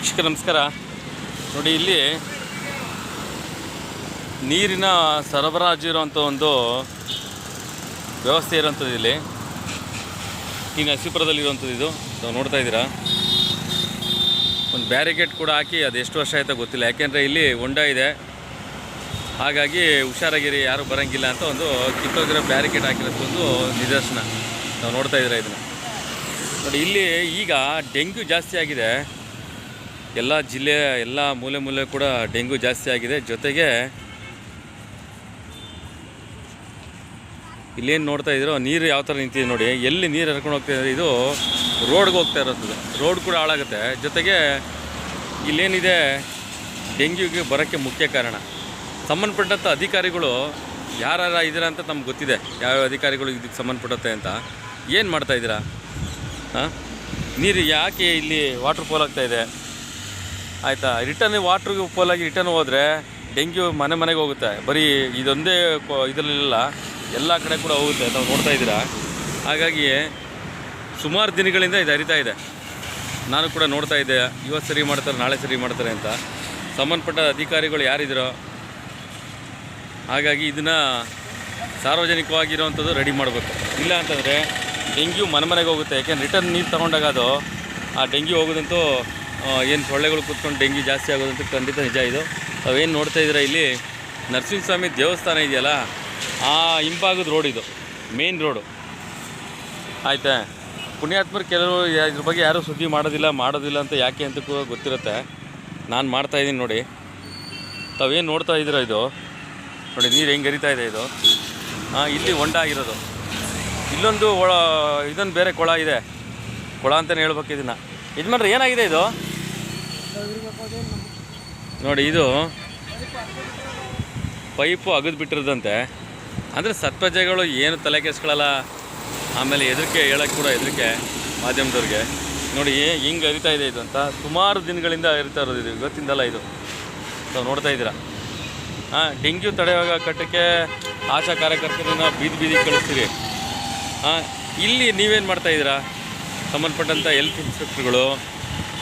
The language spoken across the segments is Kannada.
ವೀಕ್ಷಕ ನಮಸ್ಕಾರ. ನೋಡಿ, ಇಲ್ಲಿ ನೀರಿನ ಸರಬರಾಜು ಇರೋವಂಥ ಒಂದು ವ್ಯವಸ್ಥೆ ಇರೋಂಥದ್ದು ಇಲ್ಲಿ ಈ ನರಸೀಪುರದಲ್ಲಿರುವಂಥದ್ದು. ಇದು ನಾವು ನೋಡ್ತಾ ಇದ್ದೀರಾ, ಒಂದು ಬ್ಯಾರಿಕೇಡ್ ಕೂಡ ಹಾಕಿ ಅದು ಎಷ್ಟು ವರ್ಷ ಆಯಿತಾ ಗೊತ್ತಿಲ್ಲ. ಯಾಕೆಂದರೆ ಇಲ್ಲಿ ಹೊಂಡ ಇದೆ, ಹಾಗಾಗಿ ಹುಷಾರಾಗಿರಿ, ಯಾರೂ ಬರೋಂಗಿಲ್ಲ ಅಂತ ಒಂದು ಕಿತ್ತೋಗಿರೋ ಬ್ಯಾರಿಕೇಡ್ ಹಾಕಿರೋದೊಂದು ನಿದರ್ಶನ ನಾವು ನೋಡ್ತಾ ಇದ್ದೀರಾ. ಇದನ್ನು ನೋಡಿ, ಇಲ್ಲಿ ಈಗ ಡೆಂಗ್ಯೂ ಜಾಸ್ತಿ ಆಗಿದೆ. ಎಲ್ಲ ಜಿಲ್ಲೆಯ ಎಲ್ಲ ಮೂಲೆ ಕೂಡ ಡೆಂಗ್ಯೂ ಜಾಸ್ತಿ ಆಗಿದೆ. ಜೊತೆಗೆ ಇಲ್ಲೇನು ನೋಡ್ತಾ ಇದ್ದೀರೋ ನೀರು ಯಾವ ಥರ ನಿಂತಿದೆ ನೋಡಿ, ಎಲ್ಲಿ ನೀರು ಹರ್ಕೊಂಡು ಹೋಗ್ತಾ ಇದೆ. ಇದು ರೋಡ್ಗೆ ಹೋಗ್ತಾ ಇರೋದು, ರೋಡ್ ಕೂಡ ಹಾಳಾಗುತ್ತೆ. ಜೊತೆಗೆ ಇಲ್ಲೇನಿದೆ ಡೆಂಗ್ಯೂಗೆ ಬರೋಕ್ಕೆ ಮುಖ್ಯ ಕಾರಣ ಸಂಬಂಧಪಟ್ಟಂಥ ಅಧಿಕಾರಿಗಳು ಯಾರು ಇದ್ದೀರಾ ಅಂತ ನಮ್ಗೆ ಗೊತ್ತಿದೆ, ಯಾವ್ಯಾವ ಅಧಿಕಾರಿಗಳು ಇದಕ್ಕೆ ಸಂಬಂಧಪಟ್ಟಂತೆ ಅಂತ. ಏನು ಮಾಡ್ತಾಯಿದ್ದೀರಾ? ನೀರು ಯಾಕೆ ಇಲ್ಲಿ ವಾಟ್ರ್ ಪೋಲ್ ಆಗ್ತಾಯಿದೆ ಆಯಿತಾ? ರಿಟರ್ನ್ ವಾಟ್ರಿಗೆ ಪೋಲಾಗಿ ರಿಟರ್ನ್ ಹೋದರೆ ಡೆಂಗ್ಯೂ ಮನೆಗೆ ಹೋಗುತ್ತೆ. ಬರೀ ಇದೊಂದೇ ಇದರಲ್ಲಿಲ್ಲ, ಎಲ್ಲ ಕಡೆ ಕೂಡ ಹೋಗುತ್ತೆ, ನಾವು ನೋಡ್ತಾ ಇದ್ದೀರಾ. ಹಾಗಾಗಿ ಸುಮಾರು ದಿನಗಳಿಂದ ಇದು ಹರಿತಾ ಇದೆ. ನಾನು ಕೂಡ ನೋಡ್ತಾ ಇದ್ದೆ, ಇವತ್ತು ಸರಿ ಮಾಡ್ತಾರೆ, ನಾಳೆ ಸರಿ ಮಾಡ್ತಾರೆ ಅಂತ. ಸಂಬಂಧಪಟ್ಟ ಅಧಿಕಾರಿಗಳು ಯಾರಿದ್ದೀರೋ, ಹಾಗಾಗಿ ಇದನ್ನು ಸಾರ್ವಜನಿಕವಾಗಿರೋವಂಥದ್ದು ರೆಡಿ ಮಾಡಬೇಕು. ಇಲ್ಲ ಅಂತಂದರೆ ಡೆಂಗ್ಯೂ ಮನೆಗೆ ಹೋಗುತ್ತೆ. ಯಾಕೆಂದ್ರೆ ರಿಟರ್ನ್ ನೀರು ತೊಗೊಂಡಾಗ ಅದು ಆ ಡೆಂಗ್ಯೂ ಹೋಗೋದಂತೂ ಏನು ಸೊಳ್ಳೆಗಳು ಕೂತ್ಕೊಂಡು ಡೆಂಗ್ಯೂ ಜಾಸ್ತಿ ಆಗೋದಂತೂ ಖಂಡಿತ ನಿಜ. ಇದು ತಾವೇನು ನೋಡ್ತಾ ಇದ್ದೀರಾ, ಇಲ್ಲಿ ನರಸಿಂಹಸ್ವಾಮಿ ದೇವಸ್ಥಾನ ಇದೆಯಲ್ಲ, ಆ ಹಿಂಭಾಗದ ರೋಡ್ ಇದು, ಮೇನ್ ರೋಡು ಆಯಿತಾ. ಪುಣ್ಯಾತ್ಮರು ಕೆಲವರು ಇದ್ರ ಬಗ್ಗೆ ಯಾರೂ ಸುದ್ದಿ ಮಾಡೋದಿಲ್ಲ ಅಂತ ಯಾಕೆ ಅಂತ ಕೂಡ ಗೊತ್ತಿರುತ್ತೆ. ನಾನು ಮಾಡ್ತಾಯಿದ್ದೀನಿ ನೋಡಿ. ತಾವೇನು ನೋಡ್ತಾ ಇದ್ದೀರಾ, ಇದು ನೋಡಿ ನೀರು ಹೆಂಗೆ ಹರಿತಾ ಇದೆ. ಇದು ಇಲ್ಲಿ ಹೊಂಡ ಆಗಿರೋದು. ಇಲ್ಲೊಂದು ಇದೊಂದು ಬೇರೆ ಕೊಳ ಇದೆ, ಕೊಳ ಅಂತಲೇ ಹೇಳ್ಬೇಕು ಇದನ್ನು. ಯಜಮಾನ್ರೆ, ಏನಾಗಿದೆ ಇದು ನೋಡಿ, ಇದು ಪೈಪು ಅಗದು ಬಿಟ್ಟಿರೋದಂತೆ. ಅಂದರೆ ಸತ್ಪ್ರಜೆಗಳು ಏನು ತಲೆ ಕೆಡಿಸ್ಕೊಳ್ಳಲ್ಲ, ಆಮೇಲೆ ಹೆದರಿಕೆ ಹೇಳೋಕ್ಕೆ ಕೂಡ ಹೆದರಿಕೆ ಮಾಧ್ಯಮದವ್ರಿಗೆ. ನೋಡಿ ಹಿಂಗೆ ಹರಿತಾ ಇದೆ ಇದು ಅಂತ. ಸುಮಾರು ದಿನಗಳಿಂದ ಹರಿತಾ ಇರೋದು, ಇದು ಇವತ್ತಿಂದಲ್ಲ. ಇದು ನಾವು ನೋಡ್ತಾ ಇದ್ದೀರಾ. ಡೆಂಗ್ಯೂ ತಡೆಯುವ ಕಟ್ಟಕ್ಕೆ ಆಶಾ ಕಾರ್ಯಕರ್ತರನ್ನ ಬೀದಿ ಕಳಿಸ್ತೀರಿ. ಇಲ್ಲಿ ನೀವೇನು ಮಾಡ್ತಾಯಿದ್ದೀರಾ? ಸಂಬಂಧಪಟ್ಟಂಥ ಹೆಲ್ತ್ ಇನ್ಸ್ಪೆಕ್ಟರ್ಗಳು,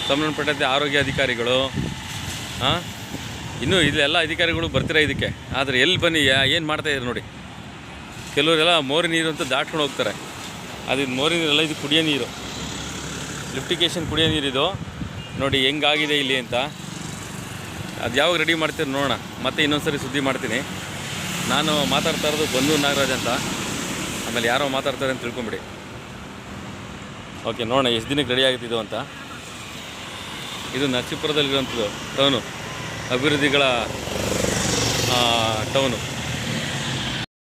ಸಂಬಂಧಪಟ್ಟಂತೆ ಆರೋಗ್ಯ ಅಧಿಕಾರಿಗಳು, ಇನ್ನೂ ಇಲ್ಲೆಲ್ಲ ಅಧಿಕಾರಿಗಳು ಬರ್ತೀರಾ ಇದಕ್ಕೆ. ಆದರೆ ಎಲ್ಲಿ ಬನ್ನಿ ಏನು ಮಾಡ್ತಾಯಿದ್ರು ನೋಡಿ. ಕೆಲವರೆಲ್ಲ ಮೋರಿ ನೀರು ಅಂತ ದಾಟ್ಕೊಂಡು ಹೋಗ್ತಾರೆ. ಅದು ಮೋರಿ ನೀರೆಲ್ಲ ಇದು ಕುಡಿಯೋ ನೀರು, ಲಿಫ್ಟಿಕೇಶನ್ ಕುಡಿಯೋ ನೀರಿದು. ನೋಡಿ ಹೆಂಗಾಗಿದೆ ಇಲ್ಲಿ ಅಂತ. ಅದು ಯಾವಾಗ ರೆಡಿ ಮಾಡ್ತೀರಿ ನೋಡೋಣ. ಮತ್ತೆ ಇನ್ನೊಂದು ಸರಿ ಸುದ್ದಿ ಮಾಡ್ತೀನಿ. ನಾನು ಮಾತಾಡ್ತಾ ಇರೋದು ಬನ್ನೂರು ನಾಗರಾಜ್ ಅಂತ. ಆಮೇಲೆ ಯಾರೋ ಮಾತಾಡ್ತಾರೆ ಅಂತ ತಿಳ್ಕೊಂಬಿಡಿ. ಓಕೆ, ನೋಡೋಣ ಎಷ್ಟು ದಿನಕ್ಕೆ ರೆಡಿ ಆಗುತ್ತಿದ್ದು ಅಂತ. ಇದು ನರಸೀಪುರದಲ್ಲಿರುವಂಥದ್ದು ಟೌನು, ಅಭಿವೃದ್ಧಿಗಳ ಟೌನು.